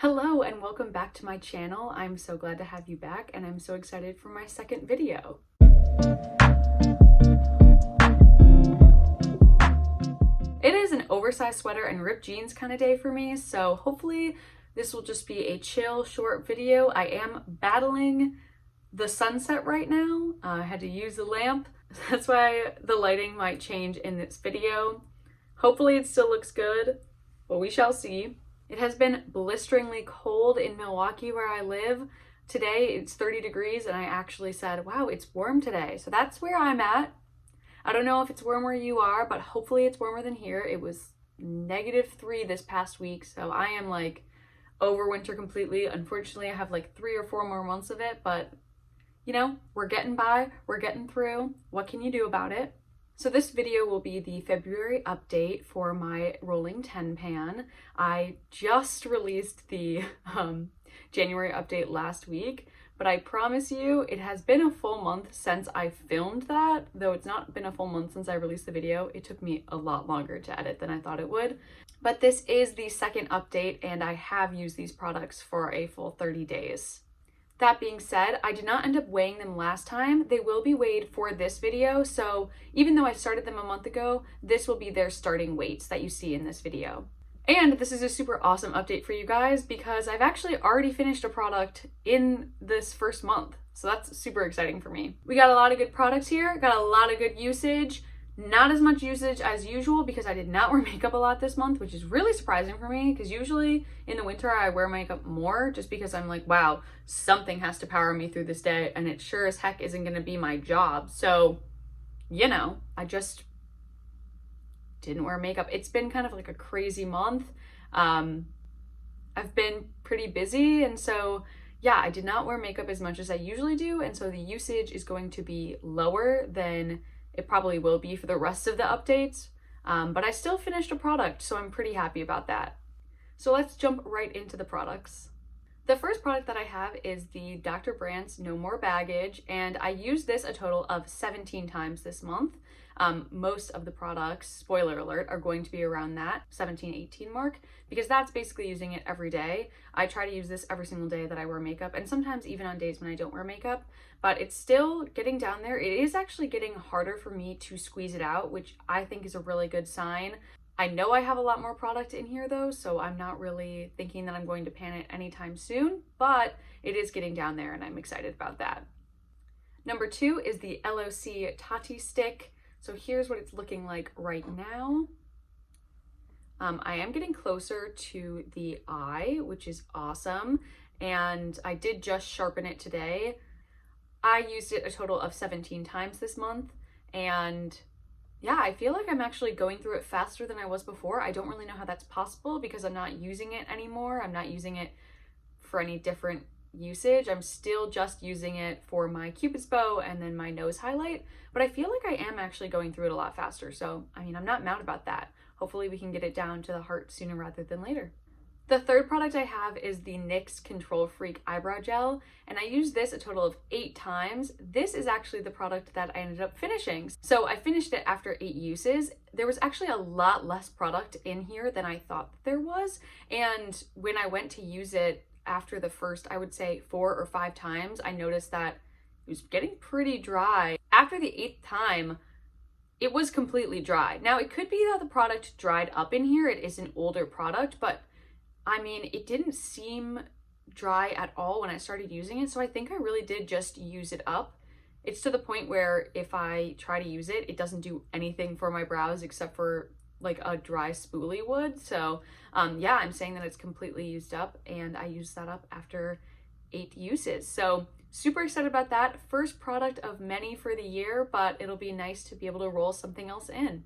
Hello and welcome back to my channel. I'm so glad to have you back and I'm so excited for my second video. It is an oversized sweater and ripped jeans kind of day for me, so hopefully this will just be a chill, short video. I am battling the sunset right now. I had to use the lamp. That's why the lighting might change in this video. Hopefully it still looks good, but we shall see. It has been blisteringly cold in Milwaukee where I live. Today it's 30 degrees and I actually said, wow, it's warm today. So that's where I'm at. I don't know if it's warm where you are, but hopefully it's warmer than here. It was -3 this past week, so I am like over winter completely. Unfortunately, I have like 3 or 4 more months of it, but you know, we're getting by, we're getting through. What can you do about it? So this video will be the February update for my rolling 10 pan. I just released the January update last week, but I promise you it has been a full month since I filmed that. Though it's not been a full month since I released the video, it took me a lot longer to edit than I thought it would. But this is the second update and I have used these products for a full 30 days. That being said, I did not end up weighing them last time. They will be weighed for this video, so even though I started them a month ago, this will be their starting weights that you see in this video. And this is a super awesome update for you guys because I've actually already finished a product in this first month, so that's super exciting for me. We got a lot of good products here, got a lot of good usage. Not as much usage as usual because I did not wear makeup a lot this month, which is really surprising for me because usually in the winter I wear makeup more just because I'm like, wow, something has to power me through this day and it sure as heck isn't going to be my job. So, you know, I just didn't wear makeup. It's been kind of like a crazy month. I've been pretty busy and so yeah, I did not wear makeup as much as I usually do, and so the usage is going to be lower than it probably will be for the rest of the updates, but I still finished a product, so I'm pretty happy about that. So let's jump right into the products. The first product that I have is the Dr. Brandt's No More Baggage, and I used this a total of 17 times this month. Most of the products, spoiler alert, are going to be around that 17-18 mark because that's basically using it every day. I try to use this every single day that I wear makeup and sometimes even on days when I don't wear makeup, but it's still getting down there. It is actually getting harder for me to squeeze it out, which I think is a really good sign. I know I have a lot more product in here though, so I'm not really thinking that I'm going to pan it anytime soon, but it is getting down there and I'm excited about that. Number 2 is the LOC Tati Stick. So here's what it's looking like right now. I am getting closer to the eye, which is awesome. And I did just sharpen it today. I used it a total of 17 times this month. And yeah, I feel like I'm actually going through it faster than I was before. I don't really know how that's possible because I'm not using it anymore. I'm not using it for any different usage. I'm still just using it for my Cupid's bow and then my nose highlight, but I feel like I am actually going through it a lot faster. So, I mean, I'm not mad about that. Hopefully we can get it down to the heart sooner rather than later. The third product I have is the NYX Control Freak Eyebrow Gel, and I used this a total of 8 times. This is actually the product that I ended up finishing. So I finished it after 8 uses. There was actually a lot less product in here than I thought there was, and when I went to use it after the first, I would say 4 or 5 times, I noticed that it was getting pretty dry. After the 8th time, it was completely dry. Now, it could be that the product dried up in here. It is an older product, but I mean, it didn't seem dry at all when I started using it, so I think I really did just use it up. It's to the point where if I try to use it, it doesn't do anything for my brows except for like a dry spoolie would. So yeah, I'm saying that it's completely used up and I used that up after 8 uses. So super excited about that. First product of many for the year, but it'll be nice to be able to roll something else in.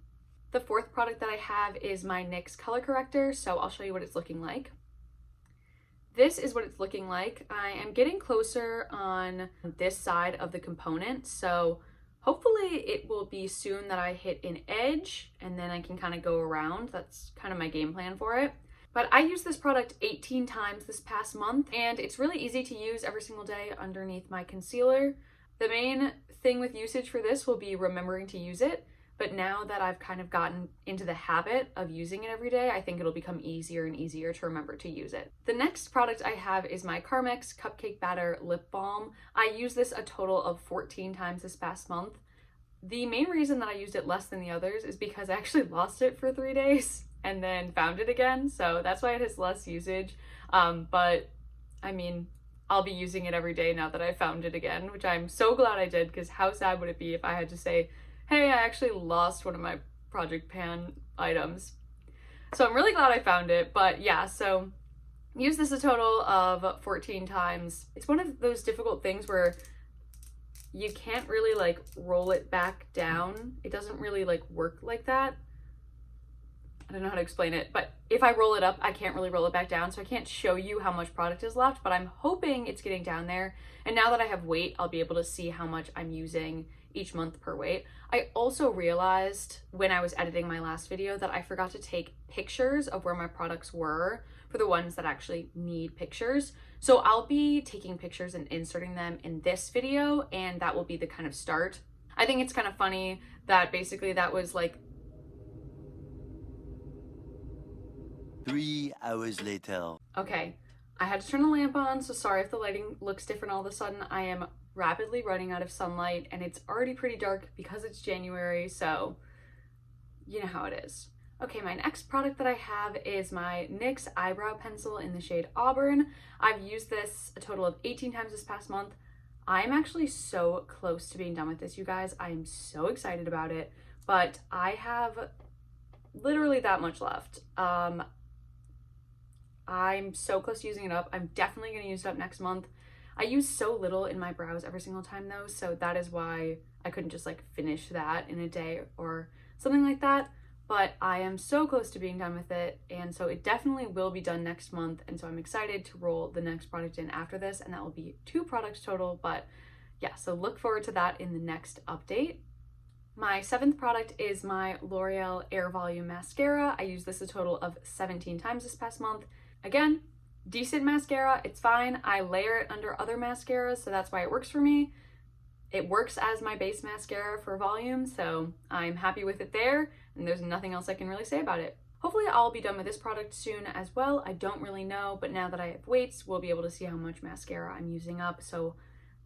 The fourth product that I have is my NYX Color Corrector, so I'll show you what it's looking like. This is what it's looking like. I am getting closer on this side of the component, so hopefully it will be soon that I hit an edge and then I can kind of go around. That's kind of my game plan for it. But I used this product 18 times this past month and it's really easy to use every single day underneath my concealer. The main thing with usage for this will be remembering to use it. but now that I've kind of gotten into the habit of using it every day, I think it'll become easier and easier to remember to use it. The next product I have is my Carmex Cupcake Batter Lip Balm. I used this a total of 14 times this past month. The main reason that I used it less than the others is because I actually lost it for 3 days and then found it again, so that's why it has less usage. But I mean, I'll be using it every day now that I found it again, which I'm so glad I did, because how sad would it be if I had to say, hey, I actually lost one of my Project Pan items. So I'm really glad I found it, but yeah, so use this a total of 14 times. It's one of those difficult things where you can't really like roll it back down. It doesn't really like work like that. I don't know how to explain it, but if I roll it up, I can't really roll it back down, so I can't show you how much product is left, but I'm hoping it's getting down there. And now that I have weight, I'll be able to see how much I'm using each month per weight. I also realized when I was editing my last video that I forgot to take pictures of where my products were for the ones that actually need pictures. So I'll be taking pictures and inserting them in this video, and that will be the kind of start. I think it's kind of funny that basically that was like 3 hours later. Okay, I had to turn the lamp on, so sorry if the lighting looks different all of a sudden. I am rapidly running out of sunlight, and it's already pretty dark because it's January, so you know how it is. Okay, my next product that I have is my NYX eyebrow pencil in the shade Auburn. I've used this a total of 18 times this past month. I'm actually so close to being done with this, you guys. I am so excited about it, but I have literally that much left. I'm so close to using it up. I'm definitely going to use it up next month. I use so little in my brows every single time though, so that is why I couldn't just like finish that in a day or something like that. But I am so close to being done with it, and so it definitely will be done next month, and so I'm excited to roll the next product in after this, and that will be 2 products total. But yeah, so look forward to that in the next update. My 7th product is my L'Oreal Air Volume Mascara. I used this a total of 17 times this past month. Again, decent mascara, it's fine. I layer it under other mascaras, so that's why it works for me. It works as my base mascara for volume, so I'm happy with it there, and there's nothing else I can really say about it. Hopefully I'll be done with this product soon as well. I don't really know, but now that I have weights, we'll be able to see how much mascara I'm using up, so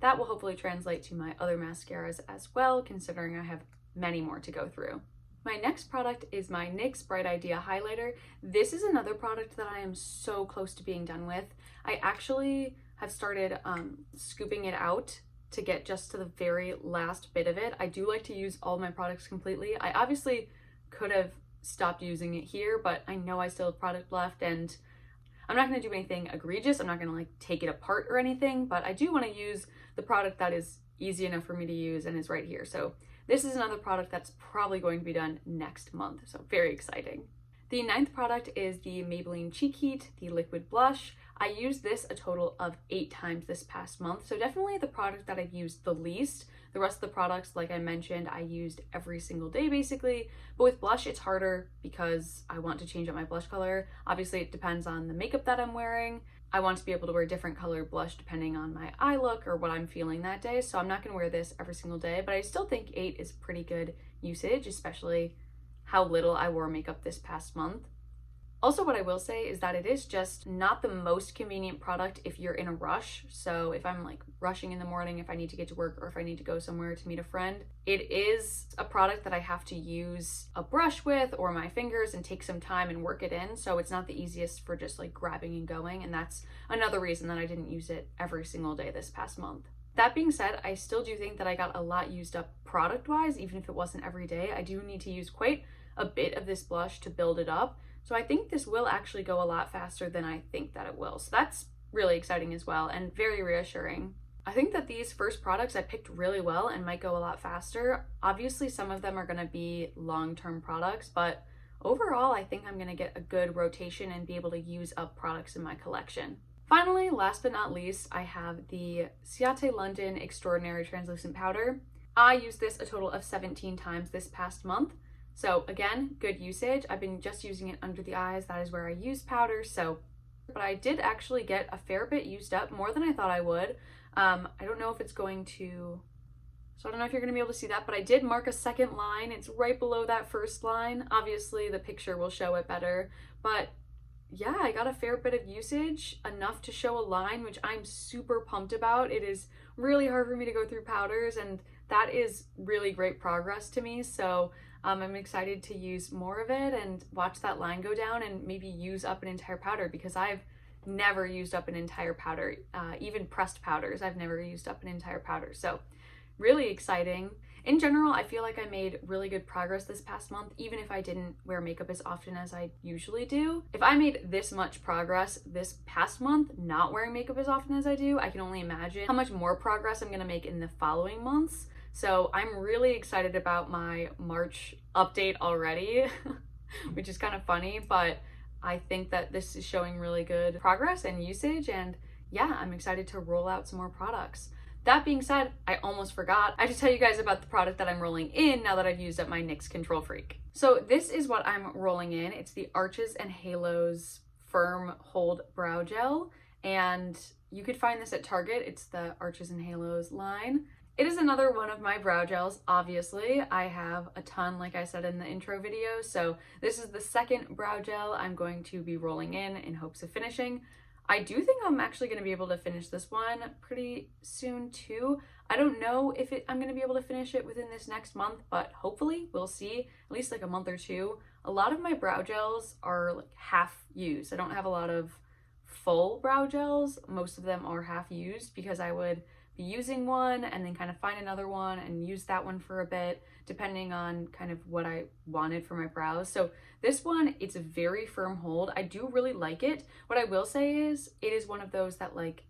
that will hopefully translate to my other mascaras as well, considering I have many more to go through. My next product is my NYX Bright Idea Highlighter. This is another product that I am so close to being done with. I actually have started scooping it out to get just to the very last bit of it. I do like to use all my products completely. I obviously could have stopped using it here, but I know I still have product left, and I'm not going to do anything egregious. I'm not going to like take it apart or anything, but I do want to use the product that is easy enough for me to use and is right here. So this is another product that's probably going to be done next month, so very exciting. The 9th product is the Maybelline Cheek Heat, the liquid blush. I used this a total of 8 times this past month, so definitely the product that I've used the least. The rest of the products, like I mentioned, I used every single day basically, but with blush it's harder because I want to change up my blush color. Obviously it depends on the makeup that I'm wearing. I want to be able to wear different colored blush depending on my eye look or what I'm feeling that day, so I'm not going to wear this every single day, but I still think 8 is pretty good usage, especially how little I wore makeup this past month. Also, what I will say is that it is just not the most convenient product if you're in a rush. So if I'm like rushing in the morning, if I need to get to work or if I need to go somewhere to meet a friend, it is a product that I have to use a brush with or my fingers and take some time and work it in. So it's not the easiest for just like grabbing and going. And that's another reason that I didn't use it every single day this past month. That being said, I still do think that I got a lot used up product-wise, even if it wasn't every day. I do need to use quite a bit of this blush to build it up. So I think this will actually go a lot faster than I think that it will. So that's really exciting as well and very reassuring. I think that these first products I picked really well and might go a lot faster. Obviously, some of them are going to be long-term products, but overall, I think I'm going to get a good rotation and be able to use up products in my collection. Finally, last but not least, I have the Ciate London Extraordinary Translucent Powder. I used this a total of 17 times this past month. So again, good usage. I've been just using it under the eyes. That is where I use powder. But I did actually get a fair bit used up, more than I thought I would. I don't know if it's going to So I don't know if you're going to be able to see that, but I did mark a second line. It's right below that first line. Obviously, the picture will show it better, but yeah, I got a fair bit of usage, enough to show a line, which I'm super pumped about. It is really hard for me to go through powders, and that is really great progress to me. So I'm excited to use more of it and watch that line go down and maybe use up an entire powder, because I've never used up an entire powder. Even pressed powders, I've never used up an entire powder. So really exciting. In general, I feel like I made really good progress this past month, even if I didn't wear makeup as often as I usually do. If I made this much progress this past month, not wearing makeup as often as I do, I can only imagine how much more progress I'm gonna make in the following months. So I'm really excited about my March update already, which is kind of funny, but I think that this is showing really good progress and usage, and yeah, I'm excited to roll out some more products. That being said, I almost forgot. I have to tell you guys about the product that I'm rolling in now that I've used up my NYX Control Freak. So this is what I'm rolling in. It's the Arches and Halos Firm Hold Brow Gel, and you could find this at Target. It's the Arches and Halos line. It is another one of my brow gels, obviously. I have a ton, like I said in the intro video, so this is the second brow gel I'm going to be rolling in hopes of finishing. I do think I'm actually going to be able to finish this one pretty soon too. I don't know if I'm going to be able to finish it within this next month, but hopefully we'll see, at least like a month or two. A lot of my brow gels are like half used. I don't have a lot of full brow gels. Most of them are half used because I would be using one and then kind of find another one and use that one for a bit, depending on kind of what I wanted for my brows. So this one, it's a very firm hold. I do really like it. What I will say is it is one of those that like,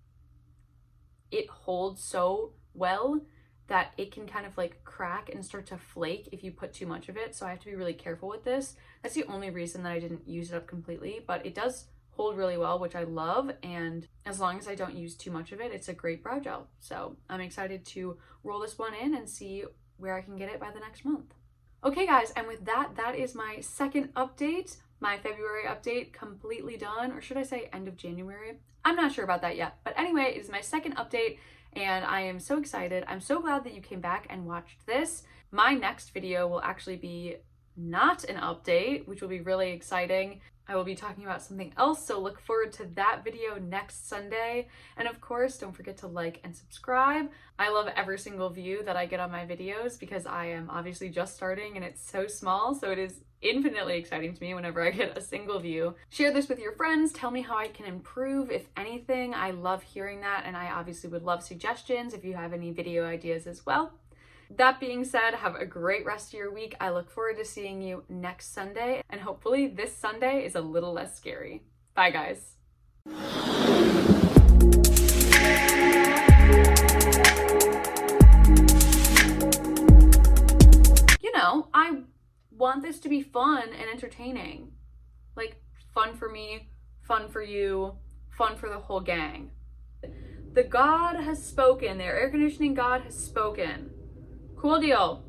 it holds so well that it can kind of like crack and start to flake if you put too much of it. So I have to be really careful with this. That's the only reason that I didn't use it up completely, but it does hold really well, which I love, and as long as I don't use too much of it, it's a great brow gel. So I'm excited to roll this one in and see where I can get it by the next month. Okay guys, and with that, that is my second update. My February update completely done, or should I say end of January? I'm not sure about that yet, but anyway, it is my second update and I am so excited. I'm so glad that you came back and watched this. My next video will actually be not an update, which will be really exciting. I will be talking about something else, so look forward to that video next Sunday. And of course, don't forget to like and subscribe. I love every single view that I get on my videos because I am obviously just starting and it's so small, so it is infinitely exciting to me whenever I get a single view. Share this with your friends. Tell me how I can improve, if anything. I love hearing that, and I obviously would love suggestions if you have any video ideas as well. That being said, have a great rest of your week. I look forward to seeing you next Sunday, and hopefully this Sunday is a little less scary. Bye, guys. You know, I want this to be fun and entertaining. Like, fun for me, fun for you, fun for the whole gang. The God has spoken. The air conditioning God has spoken. Cool deal.